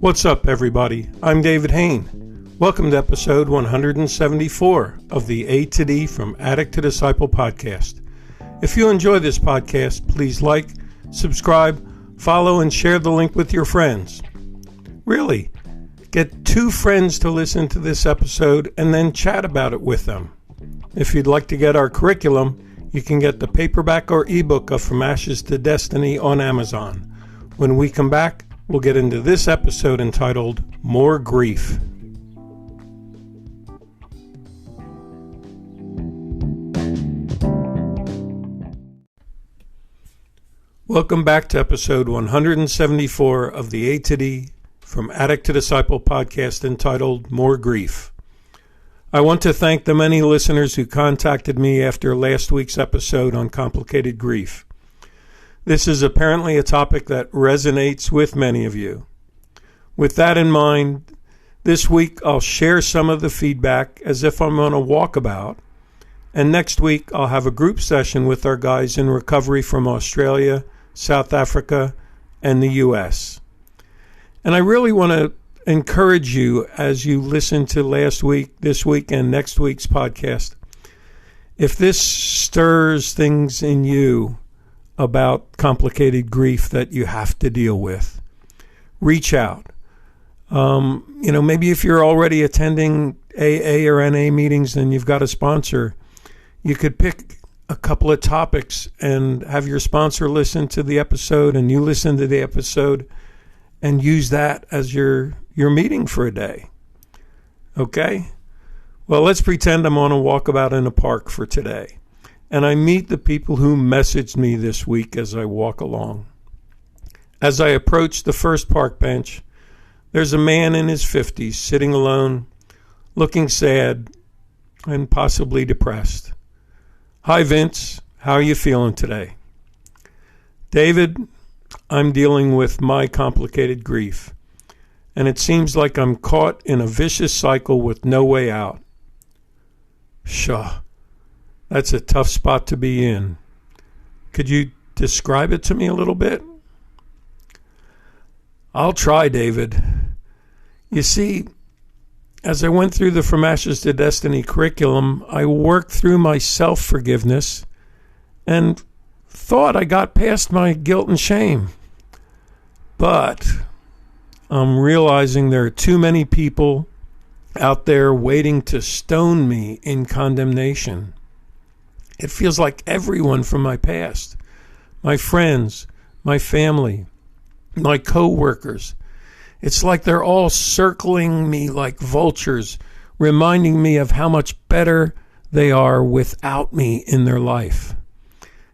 What's up, everybody? I'm David Hain. Welcome to episode 174 of the A to D from Addict to Disciple podcast. If you enjoy this podcast, please like, subscribe, follow, and share the link with your friends. Really, get 2 friends to listen to this episode and then chat about it with them. If you'd like to get our curriculum, you can get the paperback or ebook of From Ashes to Destiny on Amazon. When we come back, we'll get into this episode entitled More Grief. Welcome back to episode 174 of the A to D from Addict to Disciple podcast entitled More Grief. I want to thank the many listeners who contacted me after last week's episode on complicated grief. This is apparently a topic that resonates with many of you. With that in mind, this week I'll share some of the feedback as if I'm on a walkabout, and next week I'll have a group session with our guys in recovery from Australia, South Africa, and the U.S. And I really want to encourage you as you listen to last week, this week, and next week's podcast. If this stirs things in you about complicated grief that you have to deal with, reach out. Maybe if you're already attending AA or NA meetings and you've got a sponsor, you could pick a couple of topics and have your sponsor listen to the episode and you listen to the episode and use that as your meeting for a day. Okay? Well, let's pretend I'm on a walkabout in a park for today. And I meet the people who messaged me this week as I walk along. As I approach the first park bench, there's a man in his 50s sitting alone, looking sad and possibly depressed. Hi, Vince. How are you feeling today? David, I'm dealing with my complicated grief, and it seems like I'm caught in a vicious cycle with no way out. Pshaw. That's a tough spot to be in. Could you describe it to me a little bit? I'll try, David. You see, as I went through the From Ashes to Destiny curriculum, I worked through my self-forgiveness and thought I got past my guilt and shame. But I'm realizing there are too many people out there waiting to stone me in condemnation. It feels like everyone from my past, my friends, my family, my co-workers, it's like they're all circling me like vultures, reminding me of how much better they are without me in their life.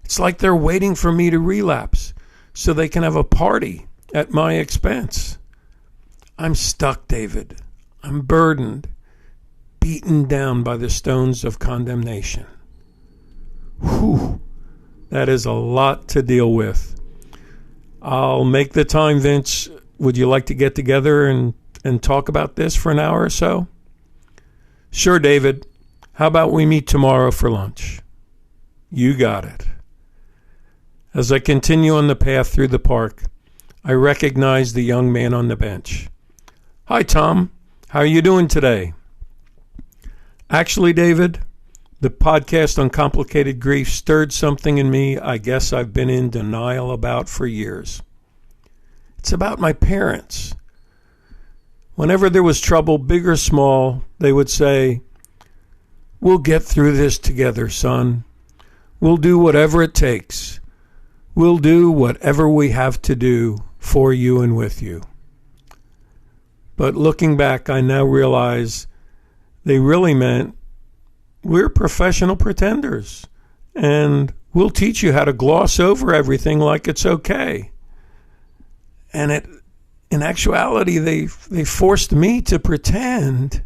It's like they're waiting for me to relapse so they can have a party at my expense. I'm stuck, David. I'm burdened, beaten down by the stones of condemnation. Whew, that is a lot to deal with. I'll make the time, Vince. Would you like to get together and talk about this for an hour or so? Sure, David. How about we meet tomorrow for lunch? You got it. As I continue on the path through the park, I recognize the young man on the bench. Hi, Tom. How are you doing today? Actually, David, the podcast on complicated grief stirred something in me I guess I've been in denial about for years. It's about my parents. Whenever there was trouble, big or small, they would say, "We'll get through this together, son. We'll do whatever it takes. We'll do whatever we have to do for you and with you." But looking back, I now realize they really meant, we're professional pretenders, and we'll teach you how to gloss over everything like it's okay. And in actuality, they forced me to pretend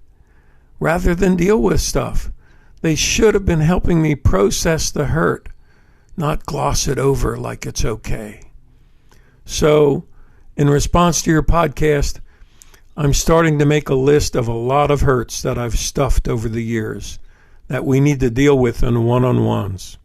rather than deal with stuff. They should have been helping me process the hurt, not gloss it over like it's okay. So, in response to your podcast, I'm starting to make a list of a lot of hurts that I've stuffed over the years that we need to deal with in one-on-ones.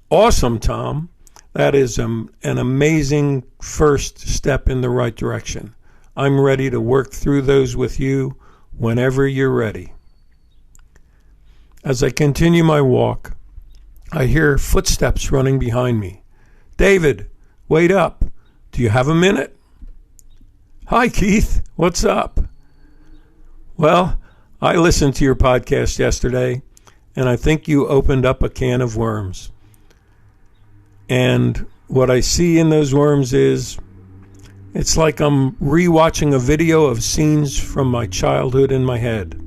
Awesome, Tom. That is an amazing first step in the right direction. I'm ready to work through those with you whenever you're ready. As I continue my walk, I hear footsteps running behind me. David, wait up. Do you have a minute? Hi, Keith. What's up? Well, I listened to your podcast yesterday, and I think you opened up a can of worms. And what I see in those worms is, it's like I'm rewatching a video of scenes from my childhood in my head.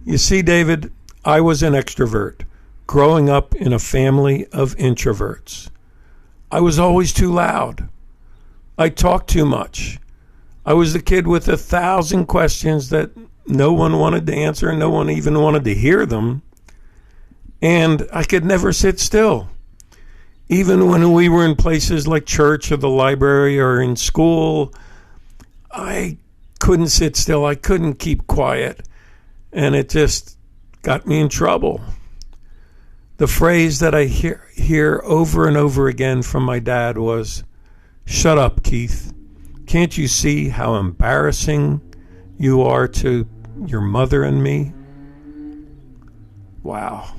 You see, David, I was an extrovert, growing up in a family of introverts. I was always too loud. I talked too much. I was the kid with 1,000 questions that no one wanted to answer, and no one even wanted to hear them. And I could never sit still. Even when we were in places like church or the library or in school, I couldn't sit still. I couldn't keep quiet. And it just got me in trouble. The phrase that I hear over and over again from my dad was, "Shut up, Keith. Can't you see how embarrassing you are to your mother and me?" Wow.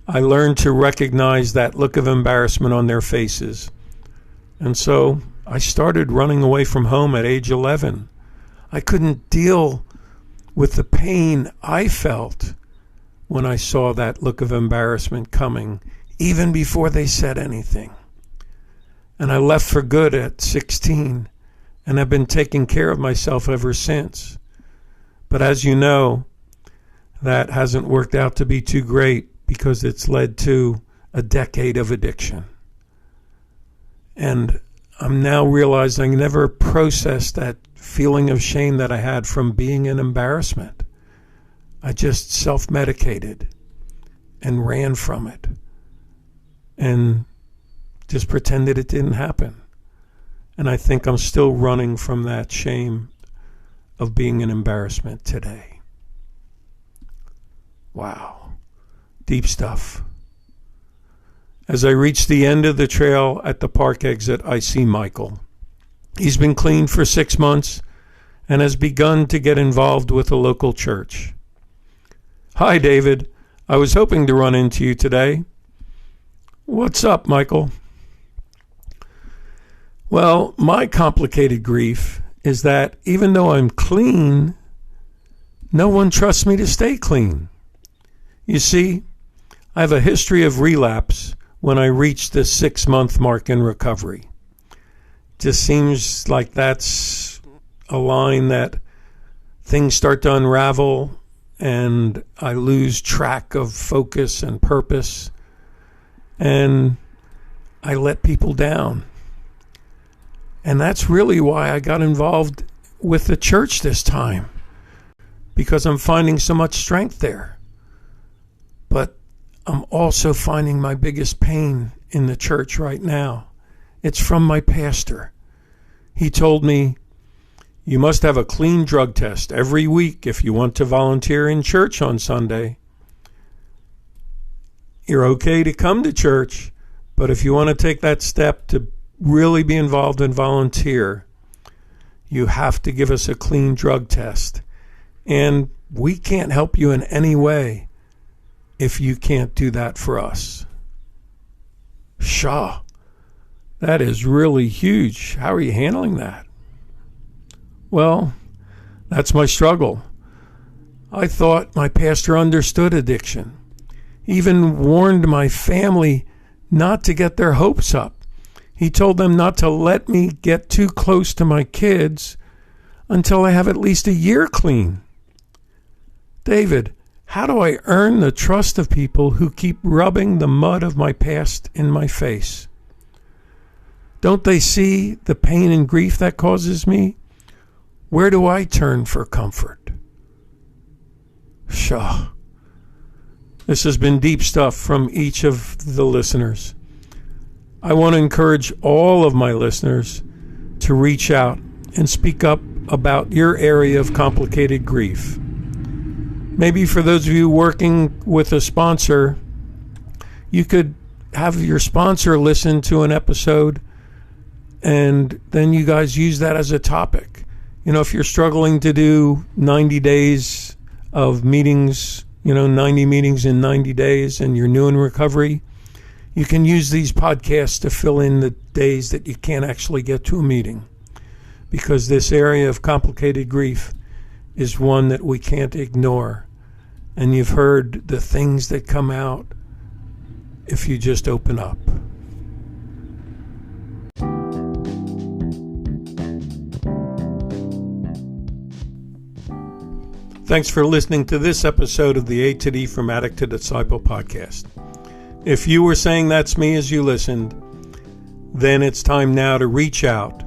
I learned to recognize that look of embarrassment on their faces. And so I started running away from home at age 11. I couldn't deal with the pain I felt when I saw that look of embarrassment coming, even before they said anything. And I left for good at 16, and I've been taking care of myself ever since. But as you know, that hasn't worked out to be too great, because it's led to a decade of addiction. And I'm now realizing I never processed that feeling of shame that I had from being an embarrassment. I just self-medicated and ran from it and just pretended it didn't happen. And I think I'm still running from that shame of being an embarrassment today. Wow. Deep stuff. As I reach the end of the trail at the park exit, I see Michael. He's been clean for 6 months and has begun to get involved with a local church. Hi, David. I was hoping to run into you today. What's up, Michael? Well, my complicated grief is that even though I'm clean, no one trusts me to stay clean. You see, I have a history of relapse when I reach the 6-month mark in recovery. Just seems like that's a line that things start to unravel and I lose track of focus and purpose, and I let people down. And that's really why I got involved with the church this time, because I'm finding so much strength there. But I'm also finding my biggest pain in the church right now. It's from my pastor. He told me, "You must have a clean drug test every week if you want to volunteer in church on Sunday. You're okay to come to church, but if you want to take that step to really be involved and volunteer, you have to give us a clean drug test. And we can't help you in any way if you can't do that for us." Shaw, that is really huge. How are you handling that? Well, that's my struggle. I thought my pastor understood addiction. He even warned my family not to get their hopes up. He told them not to let me get too close to my kids until I have at least a year clean. David, how do I earn the trust of people who keep rubbing the mud of my past in my face? Don't they see the pain and grief that causes me? Where do I turn for comfort? Shaw. This has been deep stuff from each of the listeners. I want to encourage all of my listeners to reach out and speak up about your area of complicated grief. Maybe for those of you working with a sponsor, you could have your sponsor listen to an episode And then you guys use that as a topic. If you're struggling to do 90 days of meetings, 90 meetings in 90 days, and you're new in recovery, you can use these podcasts to fill in the days that you can't actually get to a meeting. Because this area of complicated grief is one that we can't ignore. And you've heard the things that come out if you just open up. Thanks for listening to this episode of the A to D From Addict to Disciple podcast. If you were saying that's me as you listened, then it's time now to reach out.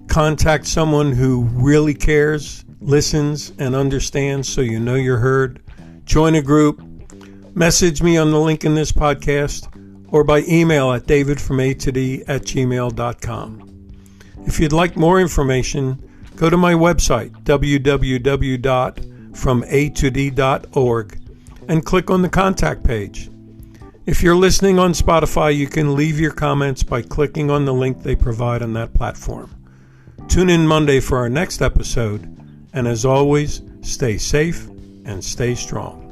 Contact someone who really cares, listens, and understands so you know you're heard. Join a group. Message me on the link in this podcast or by email at davidfromatod@gmail.com. If you'd like more information, go to my website, www.fromatod.org, and click on the contact page. If you're listening on Spotify, you can leave your comments by clicking on the link they provide on that platform. Tune in Monday for our next episode, and as always, stay safe and stay strong.